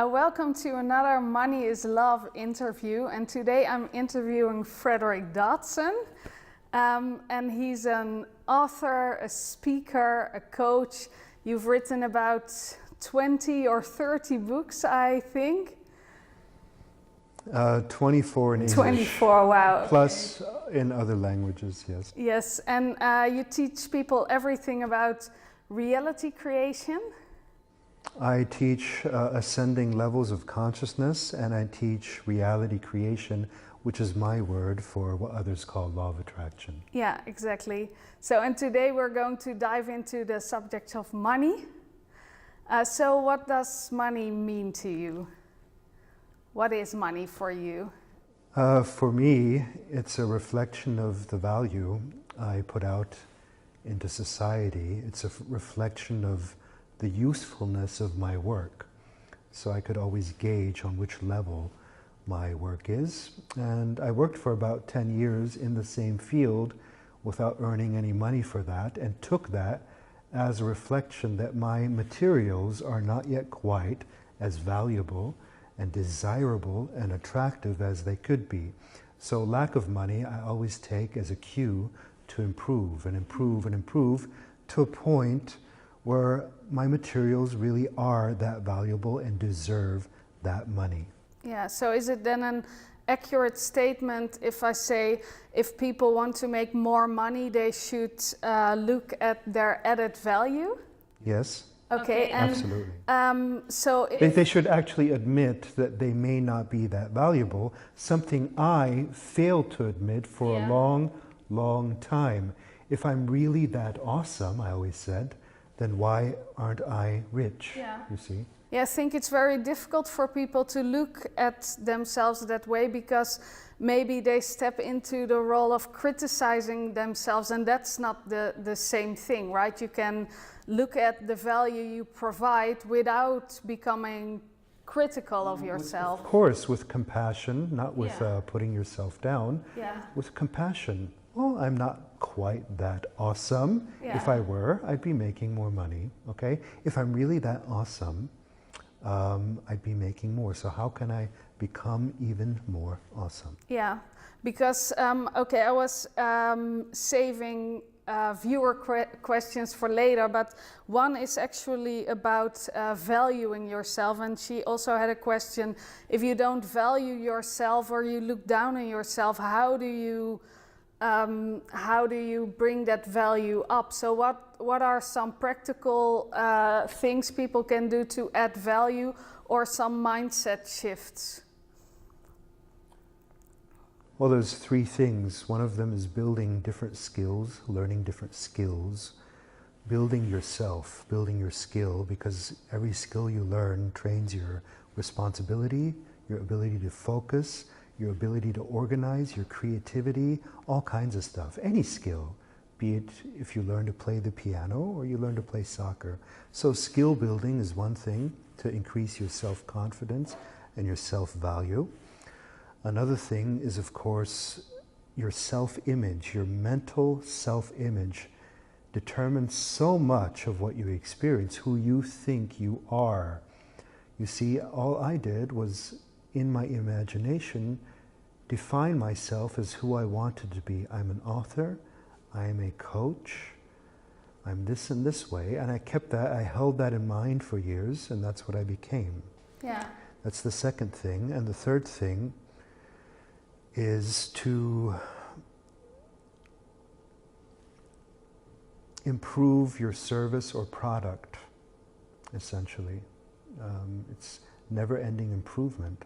Welcome to another Money is Love interview, and today I'm interviewing Frederick Dodson, and he's an author, a speaker, a coach. You've written about 20 or 30 books, I think. 24 in English. 24, wow. Plus in other languages, yes. Yes, and you teach people everything about reality creation. I teach ascending levels of consciousness, and I teach reality creation, which is my word for what others call law of attraction. Yeah, exactly. So, and today we're going to dive into the subject of money. So what does money mean to you? What is money for you? For me, it's a reflection of the value I put out into society. It's a reflection of the usefulness of my work. So I could always gauge on which level my work is. And I worked for about 10 years in the same field without earning any money for that, and took that as a reflection that my materials are not yet quite as valuable and desirable and attractive as they could be. So lack of money I always take as a cue to improve and improve and improve to a point where my materials really are that valuable and deserve that money. Yeah, so is it then an accurate statement if I say if people want to make more money, they should look at their added value? Yes. Okay, and absolutely. So they should actually admit that they may not be that valuable, something I failed to admit for a long, long time. If I'm really that awesome, I always said, then why aren't I rich? Yeah. You see? Yeah, I think it's very difficult for people to look at themselves that way, because maybe they step into the role of criticizing themselves, and that's not the same thing, right? You can look at the value you provide without becoming critical of yourself. Of course, with compassion, not with putting yourself down. Yeah. With compassion. Well, I'm not quite that awesome. Yeah. If I were, I'd be making more money, okay? If I'm really that awesome, I'd be making more. So how can I become even more awesome? Yeah, because, okay, I was saving viewer questions for later, but one is actually about valuing yourself, and she also had a question: if you don't value yourself or you look down on yourself, how do you bring that value up? So what are some practical things people can do to add value, or some mindset shifts? Well, there's three things. One of them is building different skills, learning different skills, building yourself, building your skill, because every skill you learn trains your responsibility, your ability to focus, your ability to organize, your creativity, all kinds of stuff. Any skill, be it if you learn to play the piano or you learn to play soccer. So skill building is one thing to increase your self-confidence and your self-value. Another thing is, of course, your self-image. Your mental self-image determines so much of what you experience, who you think you are. You see, all I did was, in my imagination, define myself as who I wanted to be. I'm an author, I am a coach, I'm this and this way, and I kept that, I held that in mind for years, and that's what I became. Yeah. That's the second thing. And the third thing is to improve your service or product, essentially. It's never-ending improvement.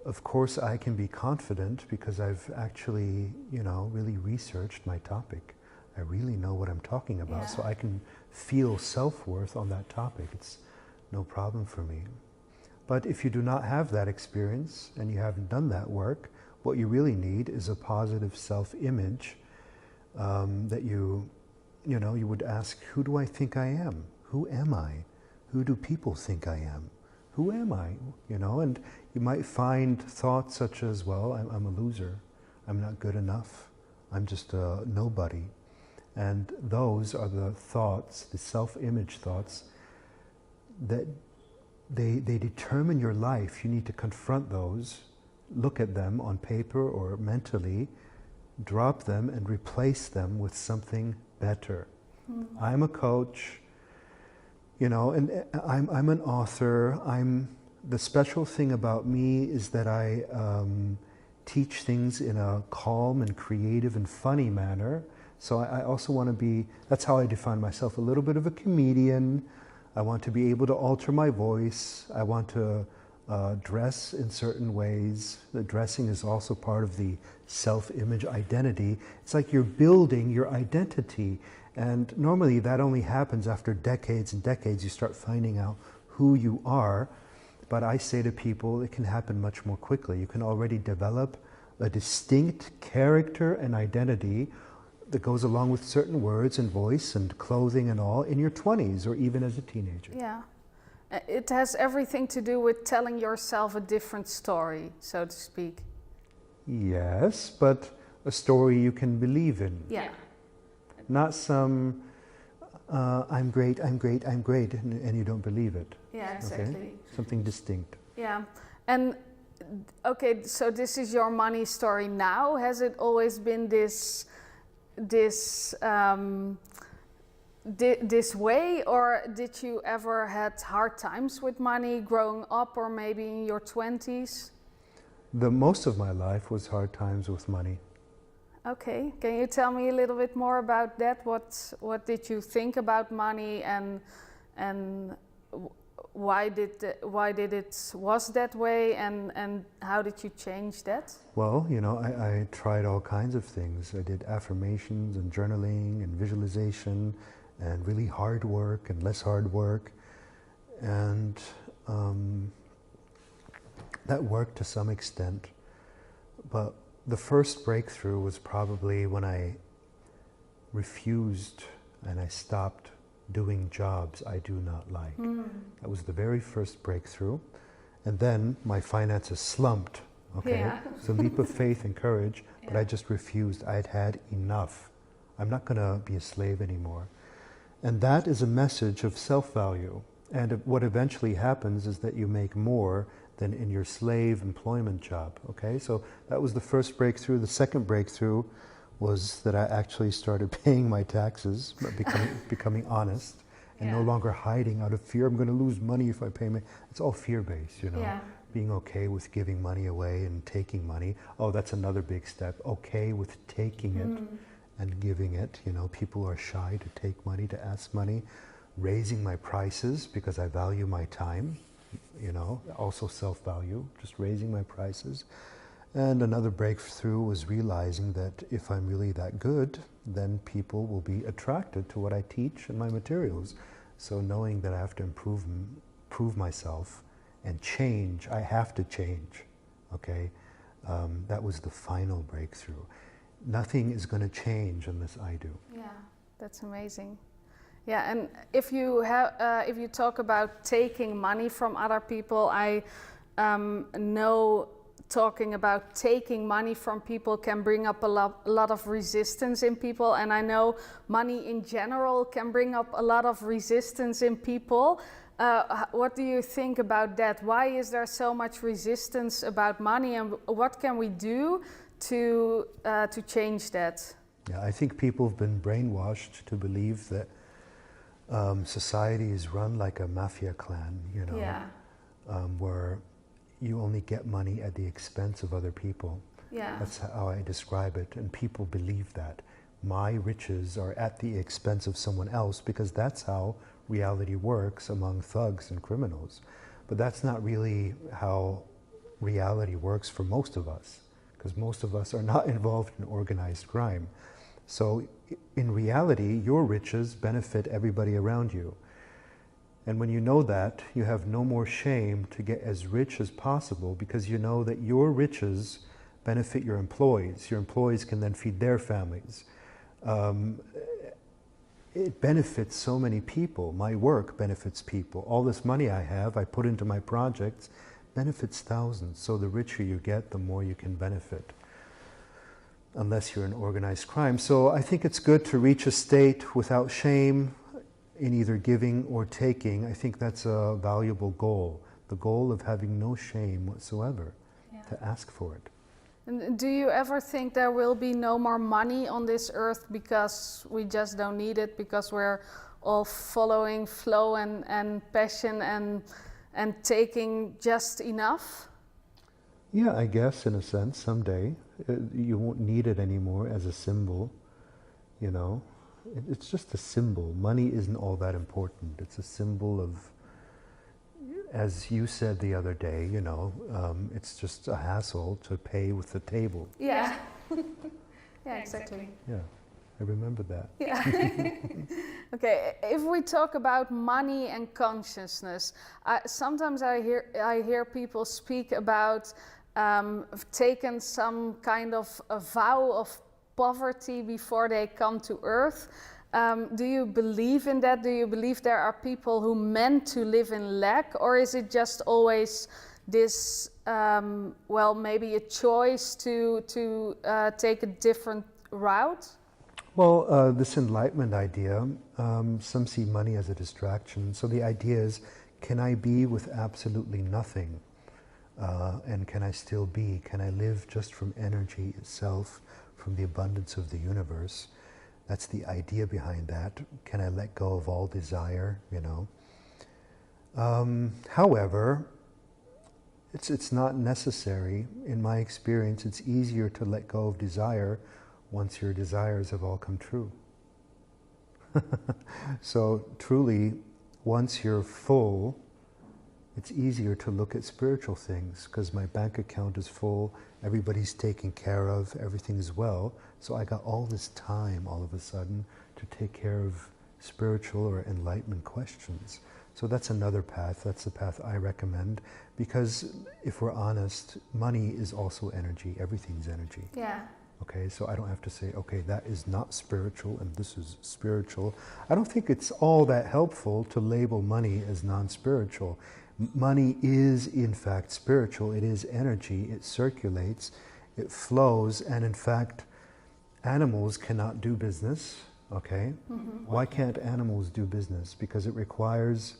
Of course, I can be confident because I've actually, really researched my topic. I really know what I'm talking about, so I can feel self-worth on that topic. It's no problem for me. But if you do not have that experience and you haven't done that work, what you really need is a positive self-image that you would ask, who do I think I am? Who am I? Who do people think I am? Who am I? And you might find thoughts such as, well, I'm a loser. I'm not good enough. I'm just a nobody. And those are the thoughts, the self-image thoughts, that they determine your life. You need to confront those, look at them on paper or mentally, drop them and replace them with something better. I'm a coach, you know, and I'm an author. The special thing about me is that I teach things in a calm and creative and funny manner. So I also want to be, that's how I define myself, a little bit of a comedian. I want to be able to alter my voice. I want to dress in certain ways. The dressing is also part of the self-image identity. It's like you're building your identity. And normally that only happens after decades and decades. You start finding out who you are. But I say to people, it can happen much more quickly. You can already develop a distinct character and identity that goes along with certain words and voice and clothing and all in your 20s or even as a teenager. Yeah. It has everything to do with telling yourself a different story, so to speak. Yes, but a story you can believe in. Yeah. Not some, I'm great, I'm great, I'm great, and you don't believe it. Yeah, exactly. Okay? Something distinct. Yeah. And, okay, so this is your money story now. Has it always been this way, or did you ever had hard times with money growing up or maybe in your 20s? Most of my life was hard times with money. Okay, can you tell me a little bit more about that? What did you think about money, and why did it was that way, and how did you change that? Well, you know, I tried all kinds of things. I did affirmations and journaling and visualization and really hard work and less hard work, and that worked to some extent. But the first breakthrough was probably when I refused and I stopped doing jobs I do not like. That was the very first breakthrough. And then my finances slumped. Okay, Yeah. it's a leap of faith and courage, but I just refused. I had had enough. I'm not going to be a slave anymore. And that is a message of self-value. And what eventually happens is that you make more than in your slave employment job. Okay, so that was the first breakthrough. The second breakthrough was that I actually started paying my taxes, becoming honest, and no longer hiding out of fear. I'm going to lose money if I pay my... It's all fear-based, you know. Yeah. Being okay with giving money away and taking money. Oh, that's another big step. Okay with taking it and giving it. You know, people are shy to take money, to ask money. Raising my prices because I value my time. You know, also self-value, just raising my prices. And another breakthrough was realizing that if I'm really that good, then people will be attracted to what I teach and my materials. So knowing that I have to improve myself and change, I have to change, okay? That was the final breakthrough. Nothing is going to change unless I do. Yeah, that's amazing. Yeah, and if you talk about taking money from other people, I know talking about taking money from people can bring up a lot of resistance in people, and I know money in general can bring up a lot of resistance in people. What do you think about that? Why is there so much resistance about money, and what can we do to change that? Yeah, I think people have been brainwashed to believe that society is run like a mafia clan, you know, where you only get money at the expense of other people. Yeah. That's how I describe it, and people believe that. My riches are at the expense of someone else because that's how reality works among thugs and criminals. But that's not really how reality works for most of us, because most of us are not involved in organized crime. So in reality, your riches benefit everybody around you. And when you know that, you have no more shame to get as rich as possible because you know that your riches benefit your employees. Your employees can then feed their families. It benefits so many people. My work benefits people. All this money I have, I put into my projects, benefits thousands. So the richer you get, the more you can benefit, unless you're in organized crime. So I think it's good to reach a state without shame in either giving or taking, I think that's a valuable goal. The goal of having no shame whatsoever to ask for it. And do you ever think there will be no more money on this earth because we just don't need it, because we're all following flow and passion and taking just enough? Yeah, I guess in a sense, someday. You won't need it anymore as a symbol, you know. It's just a symbol. Money isn't all that important. It's a symbol of, as you said the other day, you know, it's just a hassle to pay with the table. Yeah. Yeah, exactly. Yeah, I remember that. Yeah. Okay, if we talk about money and consciousness, sometimes I hear people speak about taking some kind of a vow of poverty before they come to Earth. Do you believe in that? Do you believe there are people who meant to live in lack, or is it just always this, well, maybe a choice to take a different route? Well, this enlightenment idea, some see money as a distraction. So the idea is, can I be with absolutely nothing? And can I still be? Can I live just from energy itself, from the abundance of the universe? That's the idea behind that. Can I let go of all desire, you know? However, it's not necessary. In my experience, it's easier to let go of desire once your desires have all come true. So truly, once you're full, it's easier to look at spiritual things, because my bank account is full, everybody's taken care of, everything is well. So I got all this time all of a sudden to take care of spiritual or enlightenment questions. So that's another path. That's the path I recommend, because if we're honest, money is also energy. Everything's energy. Yeah. Okay, so I don't have to say, okay, that is not spiritual and this is spiritual. I don't think it's all that helpful to label money as non-spiritual. Money is in fact spiritual. It is energy. It circulates. It flows. And in fact, animals cannot do business. Okay? Mm-hmm. Why can't animals do business? Because it requires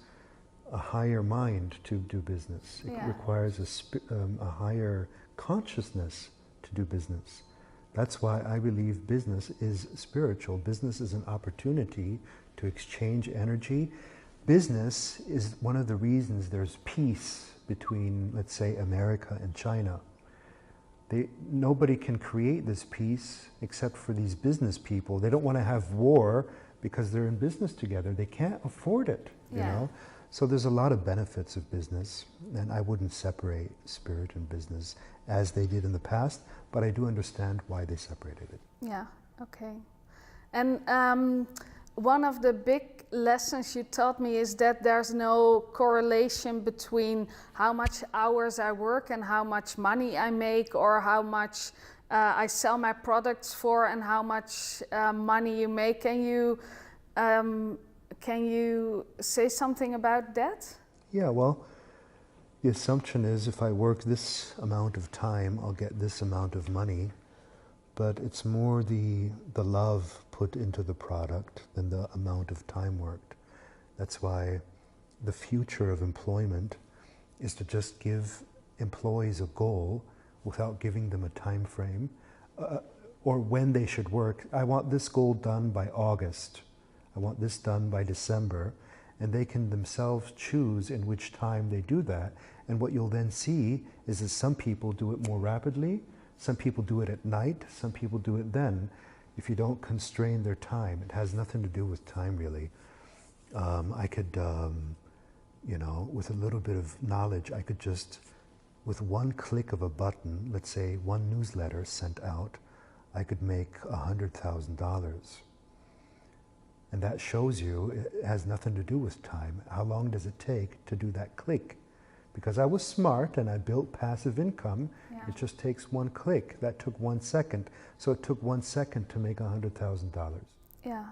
a higher mind to do business. It requires a higher consciousness to do business. That's why I believe business is spiritual. Business is an opportunity to exchange energy. Business is one of the reasons there's peace between, let's say, America and China. Nobody can create this peace except for these business people. They don't want to have war because they're in business together. They can't afford it, you know? So there's a lot of benefits of business, and I wouldn't separate spirit and business as they did in the past, but I do understand why they separated it. Yeah, okay. And one of the big lessons you taught me is that there's no correlation between how much hours I work and how much money I make, or how much I sell my products for and how much money you make. Can you say something about that? Yeah, well, the assumption is if I work this amount of time, I'll get this amount of money. But it's more the love put into the product than the amount of time worked. That's why the future of employment is to just give employees a goal without giving them a time frame or when they should work. I want this goal done by August. I want this done by December. And they can themselves choose in which time they do that. And what you'll then see is that some people do it more rapidly, some people do it at night, some people do it then. If you don't constrain their time, it has nothing to do with time really. I could, you know, with a little bit of knowledge, I could just, with one click of a button, let's say one newsletter sent out, I could make $100,000. And that shows you it has nothing to do with time. How long does it take to do that click? Because I was smart and I built passive income, it just takes one click. That took 1 second. So it took 1 second to make $100,000. Yeah.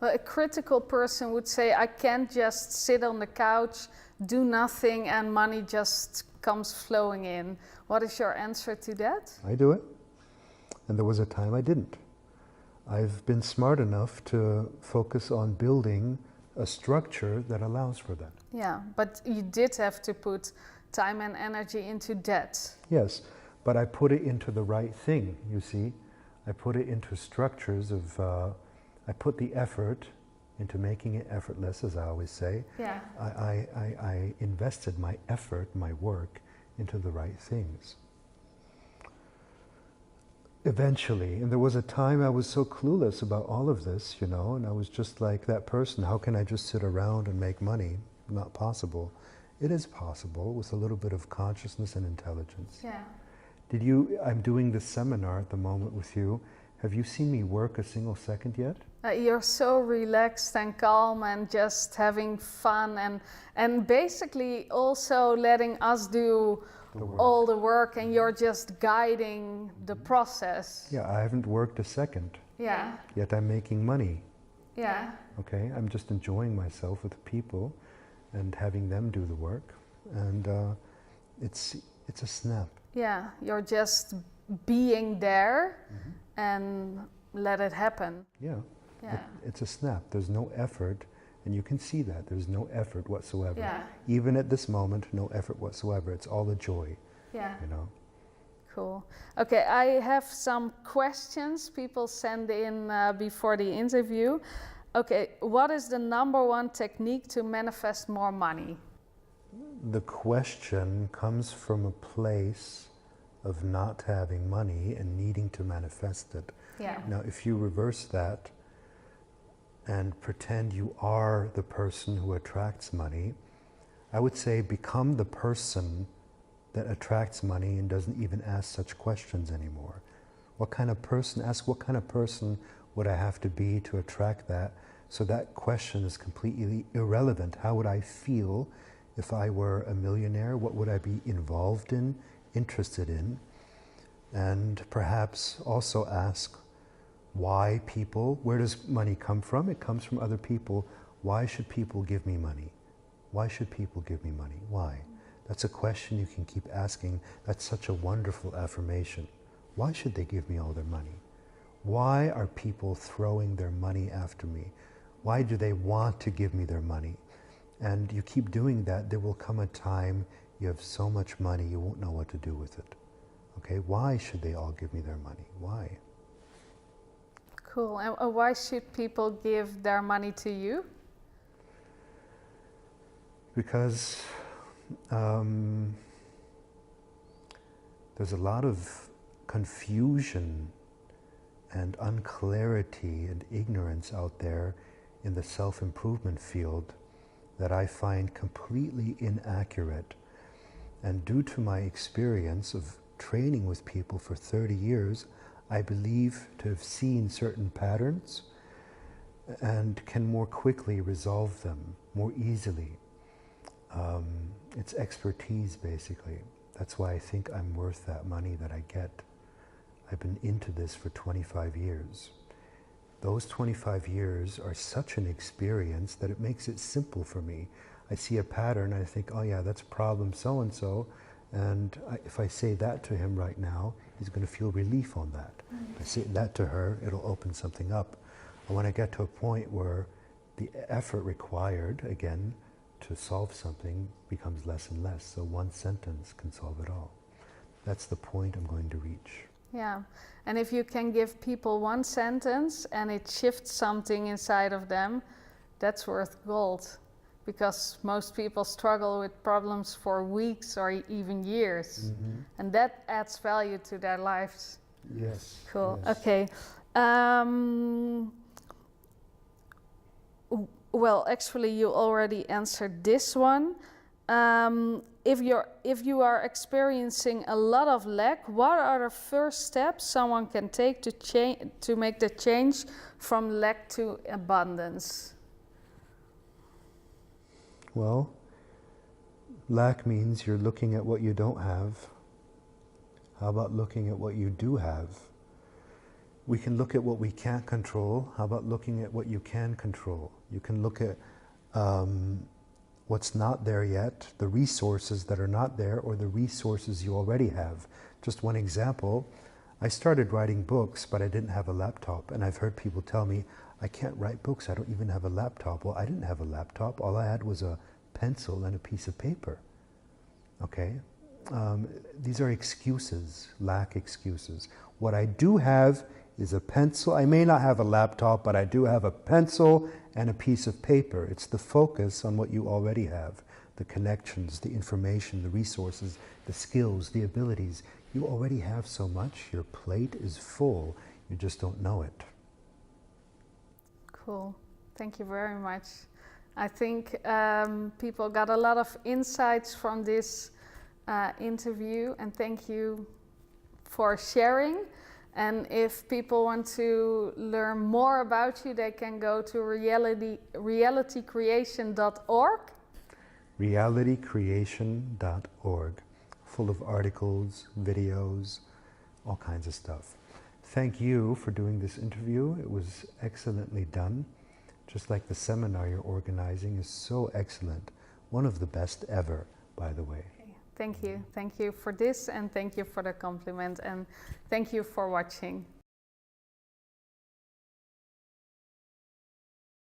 Well, a critical person would say, I can't just sit on the couch, do nothing, and money just comes flowing in. What is your answer to that? I do it. And there was a time I didn't. I've been smart enough to focus on building a structure that allows for that. Yeah, but you did have to put time and energy into that. Yes, but I put it into the right thing, you see. I put it into structures of, I put the effort into making it effortless, as I always say. Yeah. I invested my effort, my work, into the right things. Eventually, and there was a time I was so clueless about all of this, you know, and I was just like that person, how can I just sit around and make money? Not possible. It is possible with a little bit of consciousness and intelligence. Yeah. I'm doing this seminar at the moment with you. Have you seen me work a single second yet? You're so relaxed and calm and just having fun and basically also letting us do all the work, and you're just guiding the process. Yeah, I haven't worked a second. Yeah. Yet I'm making money. Yeah. Okay, I'm just enjoying myself with people and having them do the work, and it's a snap. Yeah, you're just being there and let it happen. Yeah. Yeah. It's a snap. There's no effort, and you can see that. There's no effort whatsoever. Yeah. Even at this moment, no effort whatsoever. It's all a joy. Yeah. You know. Cool. Okay, I have some questions people send in before the interview. Okay, what is the number one technique to manifest more money? The question comes from a place of not having money and needing to manifest it. Yeah. Now, if you reverse that and pretend you are the person who attracts money, I would say become the person that attracts money and doesn't even ask such questions anymore. What kind of person would I have to be to attract that? So that question is completely irrelevant. How would I feel if I were a millionaire? What would I be involved in, interested in? And perhaps also ask why people, where does money come from? It comes from other people. Why should people give me money? Why should people give me money? Why? That's a question you can keep asking. That's such a wonderful affirmation. Why should they give me all their money? Why are people throwing their money after me? Why do they want to give me their money? And you keep doing that, there will come a time you have so much money you won't know what to do with it. Okay, why should they all give me their money? Why? Cool. And why should people give their money to you? Because there's a lot of confusion and unclarity and ignorance out there in the self-improvement field that I find completely inaccurate. And due to my experience of training with people for 30 years, I believe to have seen certain patterns and can more quickly resolve them, more easily. It's expertise, basically. That's why I think I'm worth that money that I get. I've been into this for 25 years. Those 25 years are such an experience that it makes it simple for me. I see a pattern, I think, oh yeah, that's problem so-and-so, and if I say that to him right now, he's going to feel relief on that. If I say that to her, it'll open something up. And when I get to a point where the effort required, again, to solve something becomes less and less, so one sentence can solve it all. That's the point I'm going to reach. Yeah, and if you can give people one sentence and it shifts something inside of them, that's worth gold. Because most people struggle with problems for weeks or even years. Mm-hmm. And that adds value to their lives. Yes. Cool, yes. okay. Well, actually you already answered this one. If you are experiencing a lot of lack, what are the first steps someone can take to make the change from lack to abundance? Well, lack means you're looking at what you don't have. How about looking at what you do have? We can look at what we can't control. How about looking at what you can control? You can look at what's not there yet, the resources that are not there, or the resources you already have. Just one example, I started writing books, but I didn't have a laptop. And I've heard people tell me, I can't write books, I don't even have a laptop. Well, I didn't have a laptop. All I had was a pencil and a piece of paper. Okay? These are excuses, lack excuses. What I do have is a pencil. I may not have a laptop, but I do have a pencil and a piece of paper. It's the focus on what you already have, the connections, the information, the resources, the skills, the abilities. You already have so much. Your plate is full. You just don't know it. Cool. Thank you very much. I think people got a lot of insights from this interview, and thank you for sharing. And if people want to learn more about you, they can go to realitycreation.org. realitycreation.org, full of articles, videos, all kinds of stuff. Thank you for doing this interview. It was excellently done. Just like the seminar you're organizing is so excellent. One of the best ever, by the way. Okay. Thank you. Thank you for this, and thank you for the compliment, and thank you for watching.